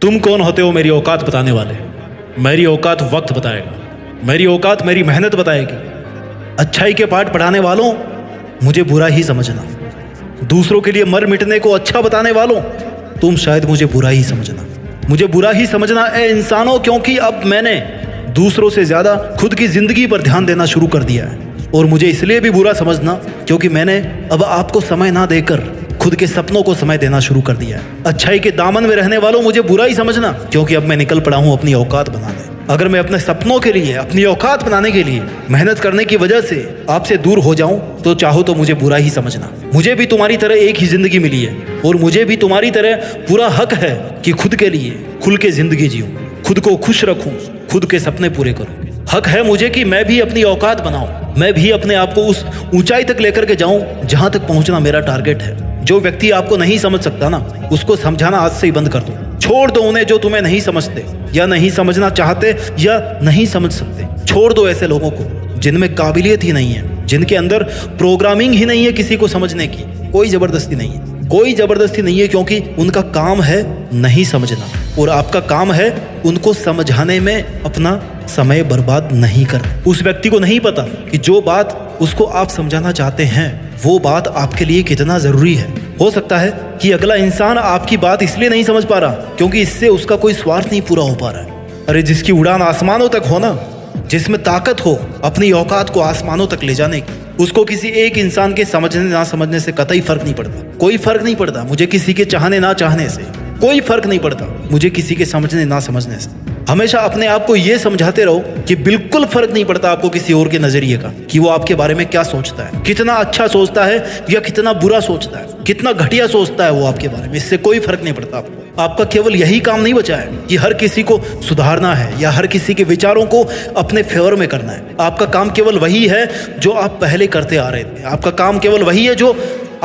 तुम कौन होते हो मेरी औकात बताने वाले? मेरी औकात वक्त बताएगा, मेरी औकात मेरी मेहनत बताएगी। अच्छाई के पाठ पढ़ाने वालों, मुझे बुरा ही समझना। दूसरों के लिए मर मिटने को अच्छा बताने वालों, तुम शायद मुझे बुरा ही समझना। मुझे बुरा ही समझना ए इंसानों, क्योंकि अब मैंने दूसरों से ज़्यादा खुद की ज़िंदगी पर ध्यान देना शुरू कर दिया है। और मुझे इसलिए भी बुरा समझना क्योंकि मैंने अब आपको समय ना देकर खुद के सपनों को समय देना शुरू कर दिया है। अच्छाई के दामन में रहने वालों, मुझे बुरा ही समझना क्योंकि अब मैं निकल पड़ा हूं अपनी औकात बनाने। अगर मैं अपने सपनों के लिए, अपनी औकात बनाने के लिए मेहनत करने की वजह से आपसे दूर हो जाऊं तो चाहो तो मुझे बुरा ही समझना। मुझे भी तुम्हारी तरह एक ही जिंदगी मिली है और मुझे भी तुम्हारी तरह पूरा हक है कि खुद के लिए खुल के जिंदगी जीऊं, खुद को खुश रखूं, खुद के सपने पूरे करूं। हक है मुझे कि मैं भी अपनी औकात बनाऊं, मैं भी अपने आप को उस ऊंचाई तक लेकर के जाऊं जहां तक पहुंचना मेरा टारगेट है। जो व्यक्ति आपको नहीं समझ सकता ना, उसको समझाना आज से ही बंद कर दो। छोड़ दो उन्हें जो तुम्हें नहीं समझते या नहीं समझना चाहते या नहीं समझ सकते। छोड़ दो ऐसे लोगों को जिनमें काबिलियत ही नहीं है, जिनके अंदर प्रोग्रामिंग ही नहीं है किसी को समझने की। कोई जबरदस्ती नहीं है, कोई जबरदस्ती नहीं है, क्योंकि उनका काम है नहीं समझना और आपका काम है उनको समझाने में अपना समय बर्बाद नहीं करना। उस व्यक्ति को नहीं पता कि जो बात उसको आप समझाना चाहते हैं वो बात आपके लिए कितना जरूरी है। हो सकता है कि अगला इंसान आपकी बात इसलिए नहीं समझ पा रहा क्योंकि इससे उसका कोई स्वार्थ नहीं पूरा हो पा रहा है। अरे जिसकी उड़ान आसमानों तक हो ना, जिसमें ताकत हो अपनी औकात को आसमानों तक ले जाने की, उसको किसी एक इंसान के समझने ना समझने से कतई फर्क नहीं पड़ता। कोई फर्क नहीं पड़ता मुझे किसी के चाहने ना चाहने से, कोई फर्क नहीं पड़ता मुझे किसी के समझने ना समझने से। हमेशा अपने आप को ये समझाते रहो कि बिल्कुल फर्क नहीं पड़ता आपको किसी और के नजरिए का, कि वो आपके बारे में क्या सोचता है, कितना अच्छा सोचता है या कितना बुरा सोचता है, कितना घटिया सोचता है वो आपके बारे में। इससे कोई फर्क नहीं पड़ता आपको। आपका केवल यही काम नहीं बचा है कि हर किसी को सुधारना है या हर किसी के विचारों को अपने फेवर में करना है। आपका काम केवल वही है जो आप पहले करते आ रहे थे। आपका काम केवल वही है जो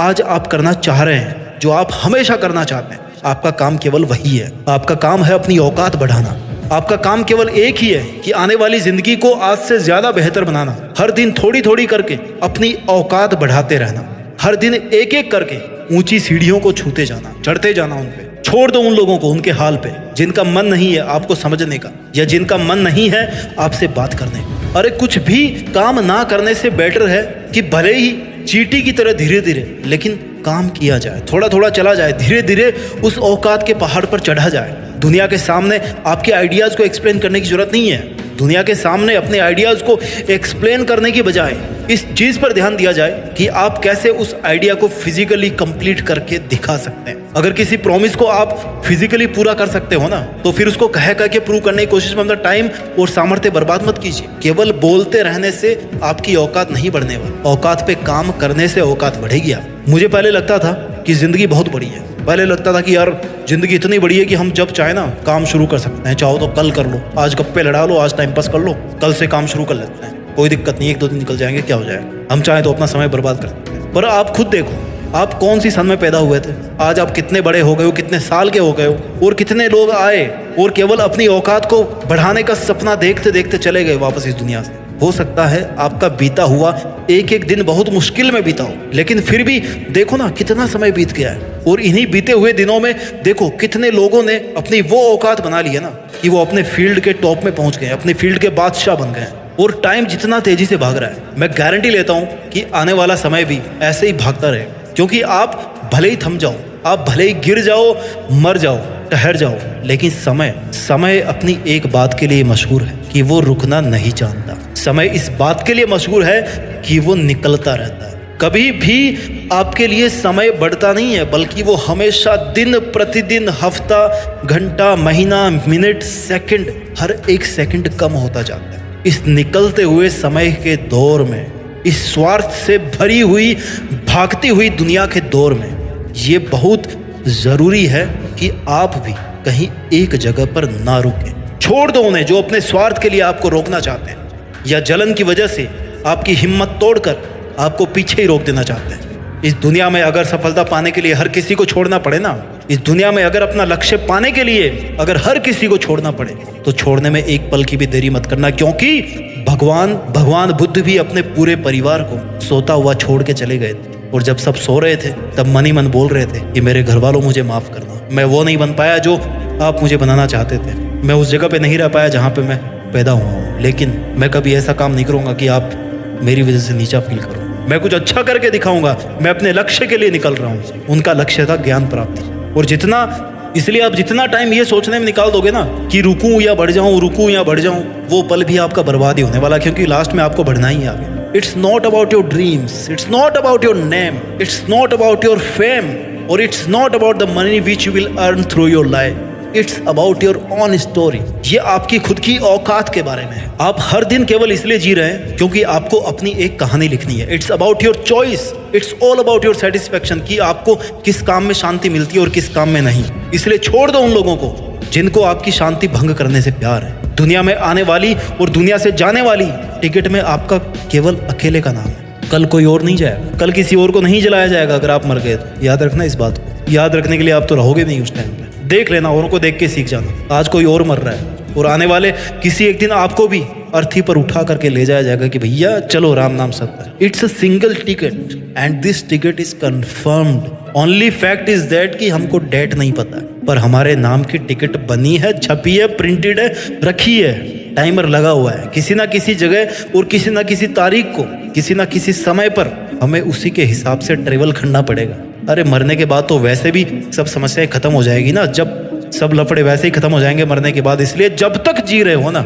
आज आप करना चाह रहे हैं, जो आप हमेशा करना चाहते हैं। आपका काम केवल वही है। आपका काम है अपनी औकात बढ़ाना। आपका काम केवल एक ही है कि आने वाली जिंदगी को आज से ज्यादा बेहतर बनाना। हर दिन थोड़ी थोड़ी करके अपनी औकात बढ़ाते रहना। हर दिन एक एक करके ऊंची सीढ़ियों को छूते जाना, चढ़ते जाना उन पे। छोड़ दो उन लोगों को उनके हाल पे जिनका मन नहीं है आपको समझने का या जिनका मन नहीं है आपसे बात करने का। अरे कुछ भी काम ना करने से बेटर है कि भले ही चींटी की तरह धीरे धीरे लेकिन काम किया जाए, थोड़ा थोड़ा चला जाए, धीरे धीरे उस औकात के पहाड़ पर चढ़ा जाए। दुनिया के सामने आपके आइडियाज़ को एक्सप्लेन करने की जरूरत नहीं है। दुनिया के सामने अपने आइडियाज़ को एक्सप्लेन करने की बजाय इस चीज़ पर ध्यान दिया जाए कि आप कैसे उस आइडिया को फिजिकली कंप्लीट करके दिखा सकते हैं। अगर किसी प्रॉमिस को आप फिजिकली पूरा कर सकते हो ना, तो फिर उसको कह के प्रूव करने की कोशिश में अपना टाइम और सामर्थ्य बर्बाद मत कीजिए। केवल बोलते रहने से आपकी औकात नहीं बढ़ने वाली। औकात पे काम करने से औकात बढ़ेगी। मुझे पहले लगता था कि जिंदगी बहुत बड़ी है। पहले लगता था कि यार जिंदगी इतनी बड़ी है कि हम जब चाहे ना काम शुरू कर सकते हैं। चाहो तो कल कर लो, आज गप्पे लड़ा लो, आज टाइम पास कर लो, कल से काम शुरू कर लेते हैं, कोई दिक्कत नहीं, 1-2 दिन निकल जाएंगे, क्या हो जाएगा। हम चाहे तो अपना समय बर्बाद कर सकते हैं। पर आप खुद देखो, आप कौन सी सन में पैदा हुए थे, आज आप कितने बड़े हो गए हो, कितने साल के हो गए हो, और कितने लोग आए और केवल अपनी औकात को बढ़ाने का सपना देखते देखते चले गए वापस इस दुनिया से। हो सकता है आपका बीता हुआ एक एक दिन बहुत मुश्किल में बीता हो, लेकिन फिर भी देखो ना कितना समय बीत गया है। और इन्हीं बीते हुए दिनों में देखो कितने लोगों ने अपनी वो औकात बना ली है ना कि वो अपने फील्ड के टॉप में पहुंच गए, अपने फील्ड के बादशाह बन गए। और टाइम जितना तेजी से भाग रहा है, मैं गारंटी लेता हूं कि आने वाला समय भी ऐसे ही भागता रहे। क्योंकि आप भले ही थम जाओ, आप भले ही गिर जाओ, मर जाओ, ठहर जाओ, लेकिन समय अपनी एक बात के लिए मशहूर है कि वो रुकना नहीं जानता। समय इस बात के लिए मशहूर है कि वो निकलता रहता है। कभी भी आपके लिए समय बढ़ता नहीं है, बल्कि वो हमेशा दिन प्रतिदिन, हफ्ता, घंटा, महीना, मिनट, सेकंड, हर एक सेकंड कम होता जाता है। इस निकलते हुए समय के दौर में, इस स्वार्थ से भरी हुई भागती हुई दुनिया के दौर में, ये बहुत जरूरी है कि आप भी कहीं एक जगह पर ना रुकें। छोड़ दो उन्हें जो अपने स्वार्थ के लिए आपको रोकना चाहते हैं या जलन की वजह से आपकी हिम्मत तोड़कर आपको पीछे ही रोक देना चाहते हैं। इस दुनिया में अगर सफलता पाने के लिए हर किसी को छोड़ना पड़े ना, इस दुनिया में अगर अपना लक्ष्य पाने के लिए अगर हर किसी को छोड़ना पड़े, तो छोड़ने में एक पल की भी देरी मत करना। क्योंकि भगवान बुद्ध भी अपने पूरे परिवार को सोता हुआ छोड़ के चले गए थे। और जब सब सो रहे थे तब मन ही मन बोल रहे थे कि मेरे घर वालों मुझे माफ करना, मैं वो नहीं बन पाया जो आप मुझे बनाना चाहते थे। मैं उस जगह पे नहीं रह पाया जहाँ पे मैं पैदा हुआ हूँ, लेकिन मैं कभी ऐसा काम नहीं करूँगा कि आप मेरी वजह से नीचा फील करो। मैं कुछ अच्छा करके दिखाऊंगा। मैं अपने लक्ष्य के लिए निकल रहा हूँ। उनका लक्ष्य था ज्ञान प्राप्ति। और इसलिए आप जितना टाइम ये सोचने में निकाल दोगे ना कि रुकूं या बढ़ जाऊं, रुकूं या बढ़ जाऊं, वो पल भी आपका बर्बाद ही होने वाला, क्योंकि लास्ट में आपको बढ़ना ही आगे। It's not about your dreams, it's not about your name, it's not about your fame, और it's not about the money which you will earn through your life. It's about your own story. ये आपकी खुद की औकात के बारे में है। आप हर दिन केवल इसलिए जी रहे हैं क्योंकि आपको अपनी एक कहानी लिखनी है। It's about your choice, it's all about your satisfaction, कि आपको किस काम में शांति मिलती है और किस काम में नहीं। इसलिए छोड़ दो उन लोगों को जिनको आपकी शांति भंग करने से प्यार है। दुनिया में आने वाली और दुनिया से जाने वाली टिकट में आपका केवल अकेले का नाम है। कल कोई और नहीं जाएगा, कल किसी और को नहीं जलाया जाएगा अगर आप मर गए तो। याद रखना इस बात को। याद रखने के लिए आप तो रहोगे नहीं उस टाइम पे। देख लेना, औरों को देख के सीख जाना। आज कोई और मर रहा है और आने वाले किसी एक दिन आपको भी अर्थी पर उठा करके ले जाया जाएगा कि भैया चलो राम नाम सत्य है। It's a single ticket and this ticket is confirmed. Only fact is that कि हमको डेट नहीं पता, पर हमारे नाम की टिकट बनी है, छपी है, प्रिंटेड है, रखी है, टाइमर लगा हुआ है। किसी ना किसी जगह और किसी ना किसी तारीख को, किसी ना किसी समय पर हमें उसी के हिसाब से ट्रेवल करना पड़ेगा। अरे मरने के बाद तो वैसे भी सब समस्याएं खत्म हो जाएगी ना, जब सब लफड़े वैसे ही खत्म हो जाएंगे मरने के बाद। इसलिए जब तक जी रहे हो ना,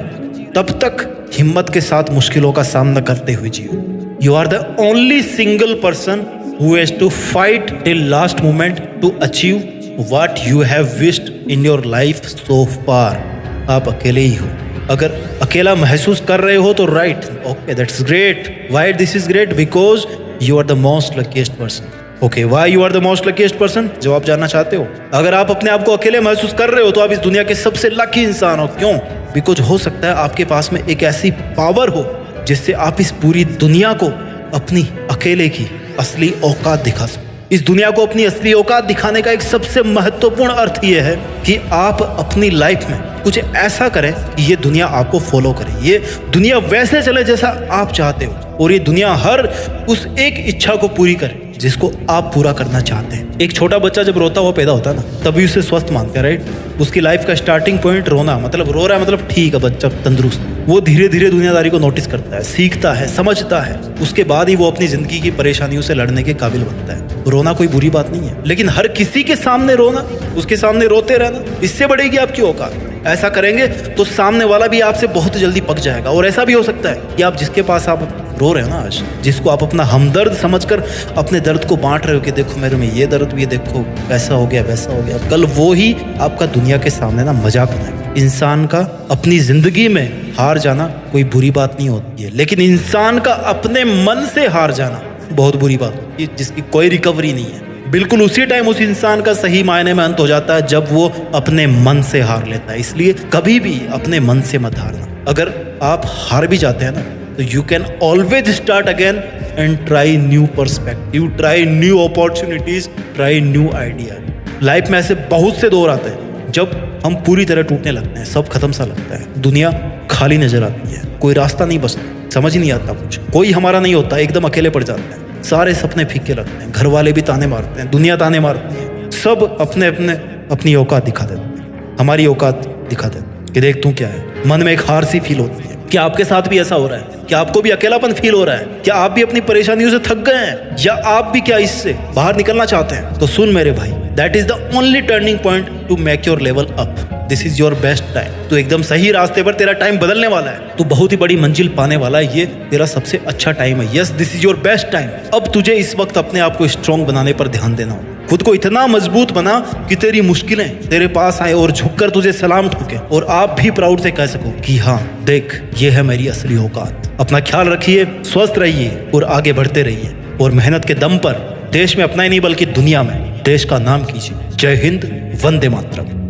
तब तक हिम्मत के साथ मुश्किलों का सामना करते हुए जियो। You are the only single person who has to fight till last moment to achieve what you have wished in your life so far. आप अकेले ही हो। अगर अकेला महसूस कर रहे हो तो right, okay, that's great. Why this is great? Because you are the most luckiest person. Okay, why you are the most luckiest person? जवाब जानना चाहते हो? अगर आप अपने आप को अकेले महसूस कर रहे हो तो आप इस दुनिया के सबसे लकी इंसान हो। क्यों? बिकॉज हो सकता है आपके पास में एक ऐसी पावर हो जिससे आप इस पूरी दुनिया को अपनी अकेले की असली औकात दिखा सको। इस दुनिया को अपनी असली औकात दिखाने का एक सबसे महत्वपूर्ण अर्थ यह है कि आप अपनी लाइफ में कुछ ऐसा करें कि ये दुनिया आपको फॉलो करे, ये दुनिया वैसे चले जैसा आप चाहते हो, और ये दुनिया हर उस एक इच्छा को पूरी करे जिसको आप पूरा करना चाहते हैं। एक छोटा बच्चा जब रोता हुआ पैदा होता है ना, तभी उसे स्वस्थ मानते हैं, राइट? उसकी लाइफ का स्टार्टिंग पॉइंट रोना, मतलब रो रहा है मतलब ठीक है, बच्चा तंदुरुस्त। वो धीरे धीरे दुनियादारी को नोटिस करता है, सीखता है, समझता है। उसके बाद ही वो अपनी जिंदगी की परेशानियों से लड़ने के काबिल बनता है। रोना कोई बुरी बात नहीं है, लेकिन हर किसी के सामने रोना, उसके सामने रोते रहना, इससे बढ़ेगी आपकी औकात। ऐसा करेंगे तो सामने वाला भी आपसे बहुत जल्दी पक जाएगा। और ऐसा भी हो सकता है कि आप जिसके पास आप रो रहे हो ना आज, जिसको आप अपना हमदर्द समझकर अपने दर्द को बांट रहे हो कि देखो मेरे में ये दर्द, ये देखो ऐसा हो गया, वैसा हो गया, कल वो ही आपका दुनिया के सामने ना मजाक बनाएगा। इंसान का अपनी जिंदगी में हार जाना कोई बुरी बात नहीं होती है, लेकिन इंसान का अपने मन से हार जाना बहुत बुरी बात होती है, जिसकी कोई रिकवरी नहीं है। बिल्कुल उसी टाइम उस इंसान का सही मायने में अंत हो जाता है जब वो अपने मन से हार लेता है। इसलिए कभी भी अपने मन से मत हारना। अगर आप हार भी जाते हैं ना, तो you can always start again and try new perspective, try new opportunities, try new idea. Life में ऐसे बहुत से दौर आते हैं जब हम पूरी तरह टूटने लगते हैं, सब खत्म सा लगता है, दुनिया खाली नजर आती है, कोई रास्ता नहीं बचता, समझ ही नहीं आता कुछ, कोई हमारा नहीं होता, एकदम अकेले पड़ जाते हैं, सारे सपने फीके लगते हैं, घर वाले भी ताने मारते हैं, दुनिया ताने मारती है, सब अपने अपने अपनी औकात दिखा देते हैं, हमारी औकात दिखा देते हैं कि देख तू क्या है। मन में एक हार सी फील होती है। क्या आपके साथ भी ऐसा हो रहा है? क्या आपको भी अकेलापन फील हो रहा है? क्या आप भी अपनी परेशानियों से थक गए हैं, या आप भी क्या इससे बाहर निकलना चाहते हैं? तो सुन मेरे भाई, that is the only turning point two make your level up. This is your best time. तो एकदम सही रास्ते पर, तेरा टाइम बदलने वाला है, तो बहुत ही बड़ी मंजिल पाने वाला है। ये तेरा सबसे अच्छा टाइम है। Yes, this is your best time. अब तुझे इस वक्त अपने आप को स्ट्रॉन्ग बनाने पर ध्यान देना हो। खुद को इतना मजबूत बना कि तेरी मुश्किलें तेरे पास आए और झुककर तुझे सलाम ठोके, और आप भी प्राउड से कह सको कि हाँ देख, ये है मेरी असली औकात। अपना ख्याल रखिए, स्वस्थ रहिए और आगे बढ़ते रहिए, और मेहनत के दम पर देश में अपना ही नहीं बल्कि दुनिया में देश का नाम कीजिए। जय हिंद, वंदे मातरम।